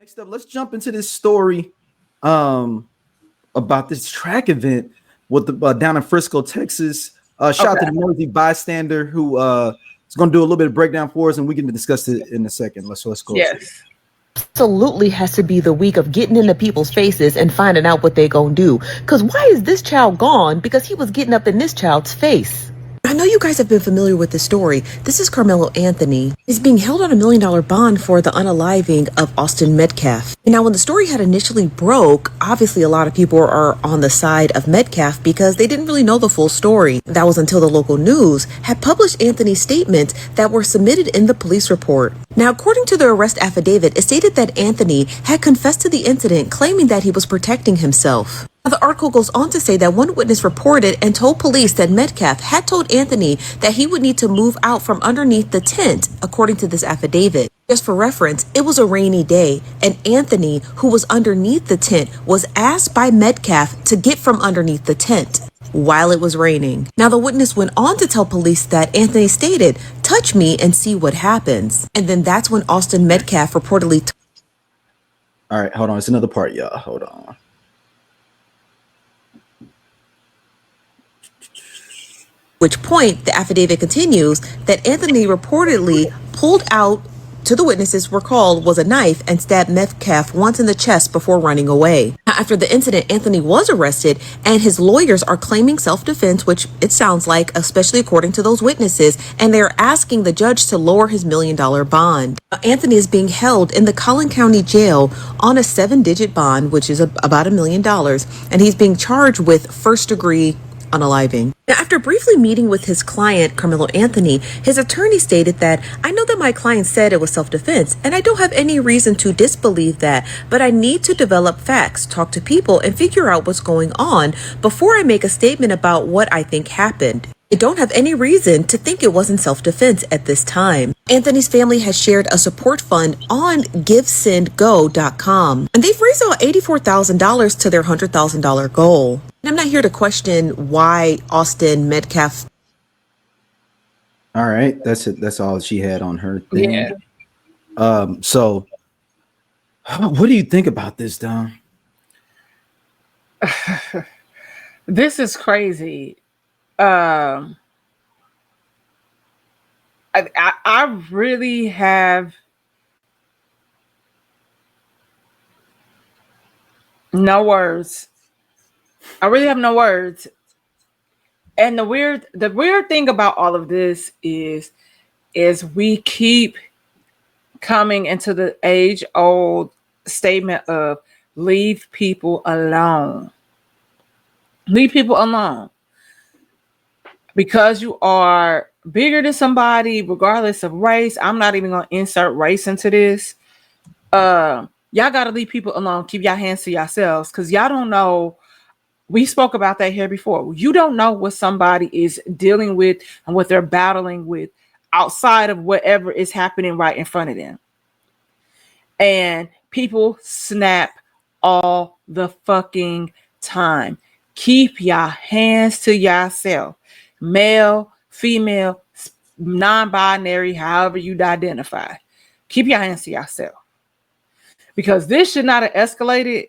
Next up, let's jump into this story um, about this track event with the down in Frisco, Texas. Shout out to Okay. the Noisy Bystander who is going to do a little bit of breakdown for us, and we can discuss it in a second. Let's go to it. Yes. Absolutely has to be the week of getting into people's faces and finding out what they gonna do. Cause why is this child gone? Because he was getting up in this child's face. I know you guys have been familiar with this story. This is Karmelo Anthony. He's being held on $1 million bond for the unaliving of Austin Metcalf. And now when the story had initially broke, obviously a lot of people are on the side of Metcalf because they didn't really know the full story. That was until the local news had published Anthony's statements that were submitted in the police report. Now, according to the arrest affidavit, it stated that Anthony had confessed to the incident, claiming that he was protecting himself. Now, the article goes on to say that one witness reported and told police that Metcalf had told Anthony that he would need to move out from underneath the tent, according to this affidavit. Just for reference, it was a rainy day, and Anthony, who was underneath the tent, was asked by Metcalf to get from underneath the tent while it was raining. Now, the witness went on to tell police that Anthony stated, "Touch me and see what happens." And then that's when Austin Metcalf reportedly All right, hold on. It's another part, y'all. Hold on. which point the affidavit continues that Anthony reportedly pulled out to the witnesses were called was a knife and stabbed Metcalf once in the chest before running away. Now, after the incident, Anthony was arrested and his lawyers are claiming self-defense, which it sounds like, especially according to those witnesses, and they're asking the judge to lower his $1 million bond. Now, Anthony is being held in the Collin County Jail on a 7-digit bond, which is about $1 million, and he's being charged with first-degree unaliving. Now, after briefly meeting with his client, Karmelo Anthony, his attorney stated that, "I know that my client said it was self-defense, and I don't have any reason to disbelieve that, but I need to develop facts, talk to people, and figure out what's going on before I make a statement about what I think happened. I don't have any reason to think it wasn't self-defense at this time." Anthony's family has shared a support fund on GiveSendGo.com, and they've raised about $84,000 to their $100,000 goal. And I'm not here to question why Austin Metcalf. All right, that's it. That's all she had on her thing. Yeah. So, what do you think about this, Dom? This is crazy. I really have no words. I really have no words. And the weird thing about all of this is we keep coming into the age-old statement of leave people alone. Leave people alone. Because you are bigger than somebody, regardless of race. I'm not even going to insert race into this. Y'all got to leave people alone. Keep your hands to yourselves, because y'all don't know. We spoke about that here before. You don't know what somebody is dealing with and what they're battling with outside of whatever is happening right in front of them. And people snap all the fucking time. Keep your hands to yourself. Male, female, non-binary, however you identify. Keep your hands to yourself. Because this should not have escalated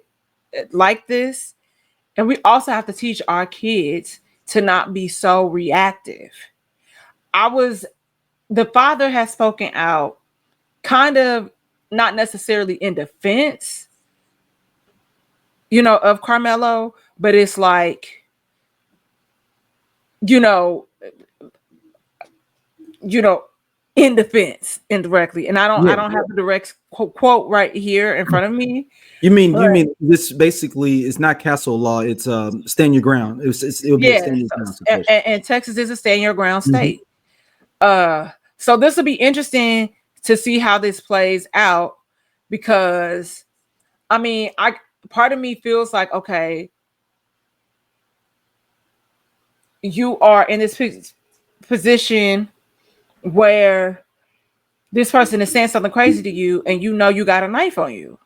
like this. And we also have to teach our kids to not be so reactive. The father has spoken out, kind of not necessarily in defense, of Karmelo, but it's like, in defense indirectly. And I don't have the direct quote right here in front of me. You mean this basically is not castle law? It's stand your ground. It'll be a stand your ground situation. And Texas is a stand your ground state. So this will be interesting to see how this plays out, because part of me feels like, okay, you are in this position where this person is saying something crazy to you, and you got a knife on you.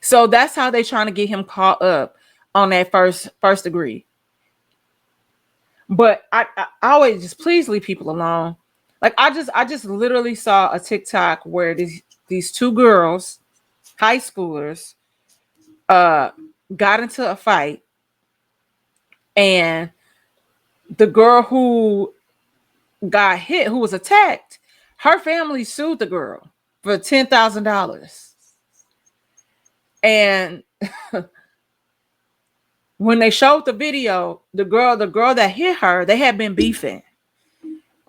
So that's how they're trying to get him caught up on that first degree. But I always just, please leave people alone. Like I just literally saw a TikTok where these two girls, high schoolers, got into a fight, and the girl who got hit, who was attacked, her family sued the girl for $10,000. And when they showed the video, the girl that hit her, they had been beefing.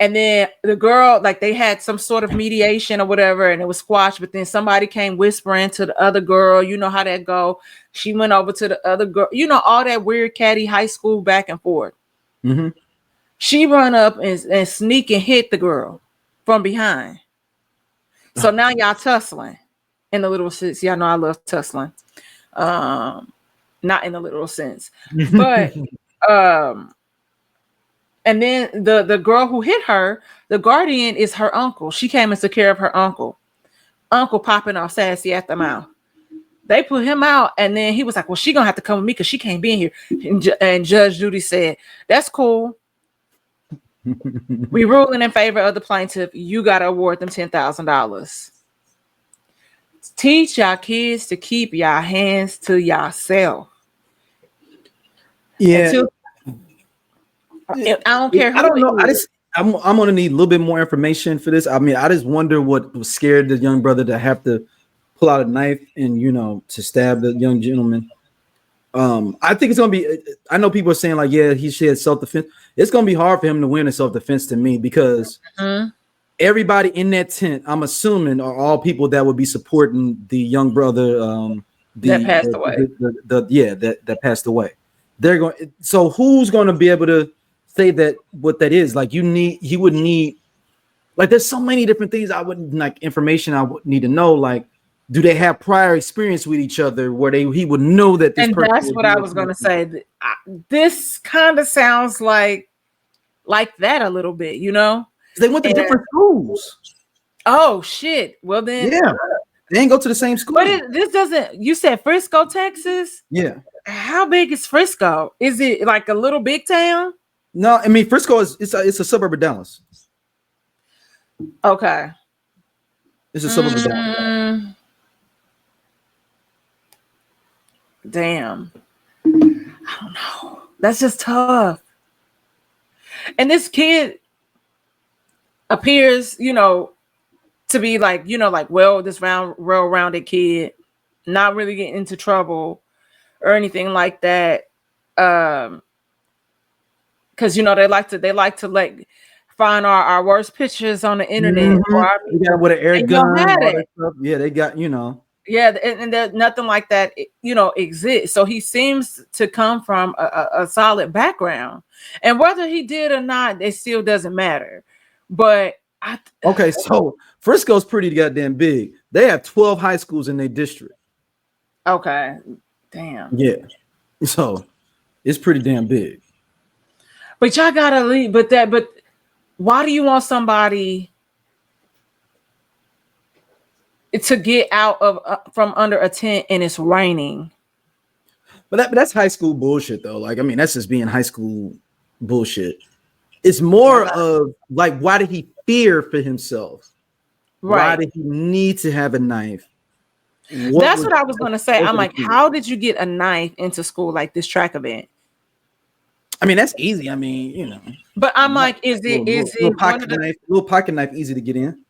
And then the girl, like, they had some sort of mediation or whatever, and it was squashed. But then somebody came whispering to the other girl. You know how that go. She went over to the other girl. You know, all that weird catty high school back and forth. Mm-hmm. She run up and sneak and hit the girl from behind. So now y'all tussling in the literal sense. Y'all know I love tussling. Not in the literal sense. But and then the girl who hit her, the guardian is her uncle. She came and took care of her uncle. Uncle popping off sassy at the mouth. They put him out, and then he was like, well, she gonna have to come with me because she can't be in here. And Judge Judy said, that's cool. We ruling in favor of the plaintiff. You gotta award them $10,000. Teach y'all kids to keep y'all hands to yourself. Yeah. I don't care who I don't know. I'm gonna need a little bit more information for this. I mean, I just wonder what was scared the young brother to have to pull out a knife and, you know, to stab the young gentleman. I think it's gonna be. I know people are saying like, yeah, he should have self-defense. It's gonna be hard for him to win in self-defense to me because everybody in that tent, I'm assuming, are all people that would be supporting the young brother that passed away. That passed away. They're going. So who's going to be able to say that what that is? Like you would need. Like there's so many different things I wouldn't like information I would need to know. Like, do they have prior experience with each other where he would know that this and person that's what I was going to say. This kind of sounds like that a little bit, you know? They went to different schools. Oh shit! Well then, yeah, they didn't go to the same school. But this doesn't. You said Frisco, Texas. Yeah. How big is Frisco? Is it like a little big town? No, I mean Frisco it's a suburb of Dallas. Okay. It's a suburb of Dallas. Damn. I don't know. That's just tough. And this kid appears, you know, to be like, you know, like, well, this well-rounded kid, not really getting into trouble or anything like that. Because you know, they like to like find our worst pictures on the internet. With an air gun. Yeah, they got, you know. Yeah, and there's nothing like that, you know, exists. So he seems to come from a solid background, and whether he did or not, it still doesn't matter. But okay, so Frisco's pretty goddamn big. They have 12 high schools in their district. Okay, damn. Yeah, so it's pretty damn big. But y'all gotta leave. But why do you want somebody to get out of from under a tent and it's raining? But that's high school bullshit though. Like, I mean, that's just being high school bullshit. It's more of like, why did he fear for himself? Right. Why did he need to have a knife? That's what I was going to say. I'm like, how did you get a knife into school like this track event? I mean, that's easy. I mean, you know. But I'm like, is it little pocket knife easy to get in?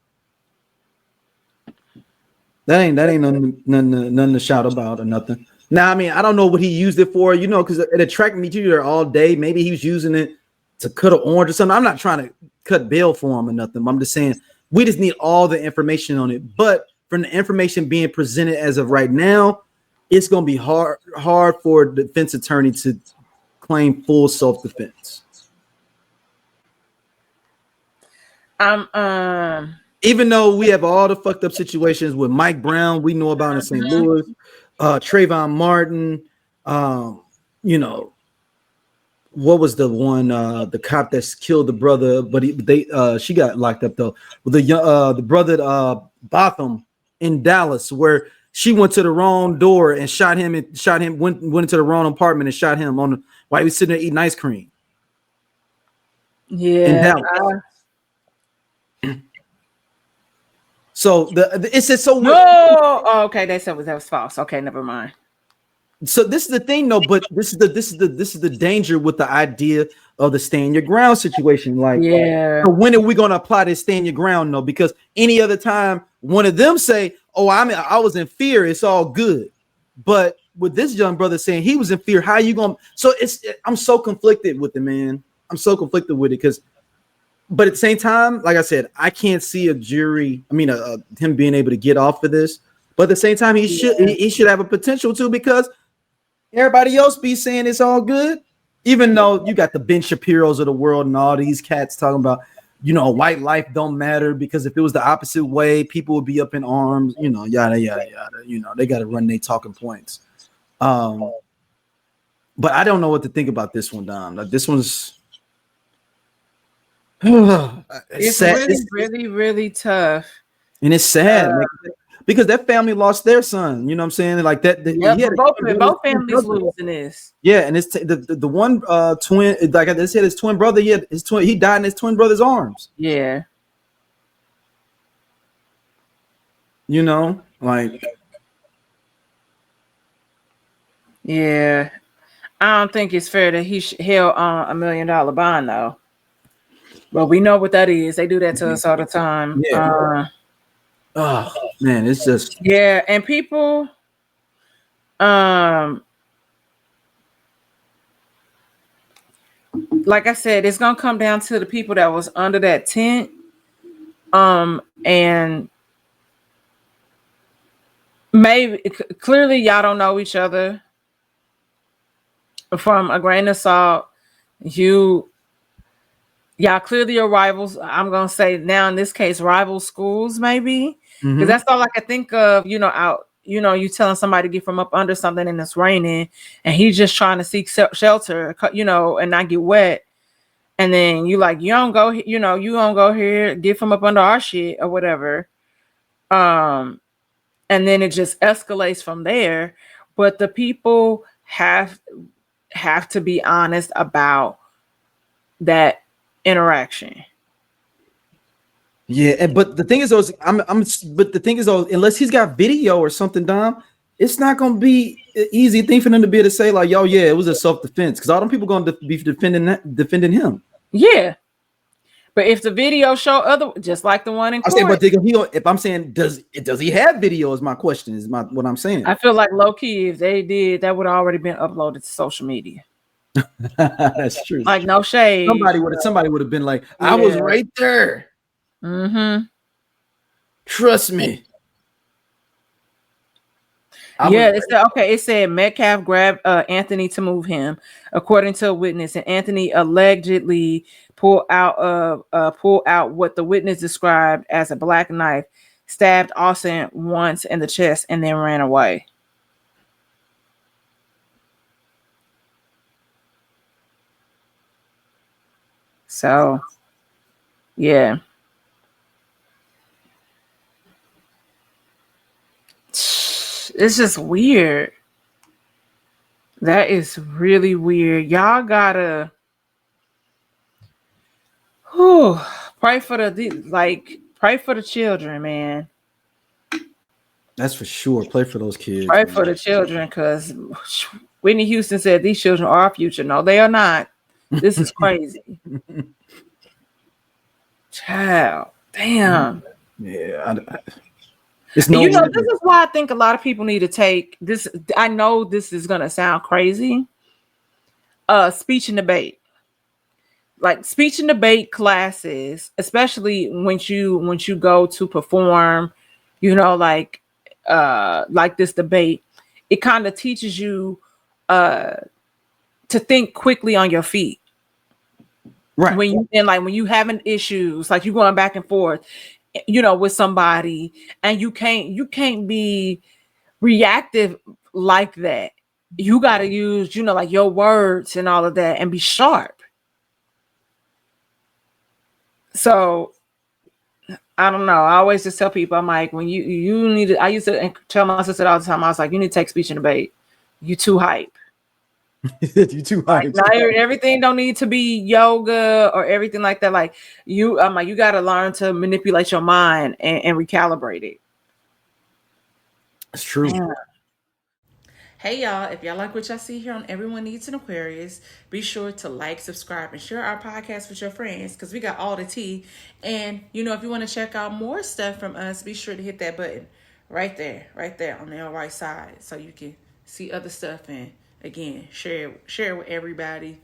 That ain't nothing to shout about or nothing. Now, I mean, I don't know what he used it for, you know, because it attracted me to you there all day. Maybe he was using it to cut an orange or something. I'm not trying to cut bail for him or nothing. I'm just saying we just need all the information on it. But from the information being presented as of right now, it's going to be hard for a defense attorney to claim full self-defense. Even though we have all the fucked up situations with Mike Brown, we know about in St. Louis, Trayvon Martin, you know, what was the one, the cop that killed the brother, but she got locked up though. The brother Botham in Dallas, where she went to the wrong door and shot him, went into the wrong apartment and shot him while he was sitting there eating ice cream. Yeah. In Dallas. So it says so. No, oh, okay, that was false. Okay, never mind. So this is the thing, though. But this is the danger with the idea of the stand your ground situation. Like, yeah, so when are we going to apply this stand your ground? No, because any other time, one of them say, "Oh, I was in fear. It's all good," but with this young brother saying he was in fear, how you going? So I'm so conflicted with it, man. I'm so conflicted with it because. But at the same time, like I said, I can't see a jury. I mean, him being able to get off of this. But at the same time, he should have a potential to, because everybody else be saying it's all good. Even though you got the Ben Shapiro's of the world and all these cats talking about, white life don't matter because if it was the opposite way, people would be up in arms. Yada yada yada. They got to run their talking points. But I don't know what to think about this one, Dom. Like, this one's. it's sad. really, really tough, and it's sad because that family lost their son. You know what I'm saying? Like that. Both families losing this. Yeah, and it's the one twin. Like I said, his twin brother. Yeah, he died in his twin brother's arms. Yeah. Like. Yeah, I don't think it's fair that he held on $1 million bond though. But we know what that is. They do that to us all the time. Yeah. Oh man, it's just. Yeah, and people, like I said, it's gonna come down to the people that was under that tent, and maybe clearly y'all don't know each other. From a grain of salt, y'all clearly are rivals. I'm gonna say now in this case, rival schools, maybe, because that's all I can think of. You telling somebody to get from up under something and it's raining, and he's just trying to seek shelter, and not get wet. And then you don't go, you don't go here, get from up under our shit or whatever. And then it just escalates from there. But the people have to be honest about that interaction. Yeah, but the thing is, but the thing is, unless he's got video or something, Dom, it's not gonna be an easy thing for them to be able to say like, "Yo, yeah, it was a self-defense," because all them people gonna be defending him. Yeah, but if the video show just like the one in court, I say, but if I'm saying, does he have video? Is my question? What I'm saying? I feel like low key, if they did, that would have already been uploaded to social media. That's true. Like no shade. Somebody would have been like, I was right there. Mm-hmm. Trust me. It said Metcalf grabbed Anthony to move him, according to a witness, and Anthony allegedly pulled out what the witness described as a black knife, stabbed Austin once in the chest, and then ran away. So, yeah. It's just weird. That is really weird. Y'all gotta pray for the children, man. That's for sure. Play for those kids. Pray for the children, because Whitney Houston said these children are our future. No, they are not. This is crazy. Child, damn. Yeah. This is why I think a lot of people need to take this. I know this is gonna sound crazy. Speech and debate, like speech and debate classes, especially when you go to perform, like this debate, it kind of teaches you to think quickly on your feet. Right. When you having issues, like you going back and forth, with somebody, and you can't be reactive like that. You got to use, like your words and all of that, and be sharp. So I don't know. I always just tell people, I'm like, when you need to, I used to tell my sister all the time, I was like, you need to take speech and debate. You too hype. You too high. Like, not everything don't need to be yoga or everything like that. Like you, like you got to learn to manipulate your mind and recalibrate it. It's true. Yeah. Hey y'all, if y'all like what y'all see here on Everyone Needs an Aquarius, be sure to like, subscribe, and share our podcast with your friends because we got all the tea. And you know, if you want to check out more stuff from us, be sure to hit that button right there on the right side so you can see other stuff and again share with everybody.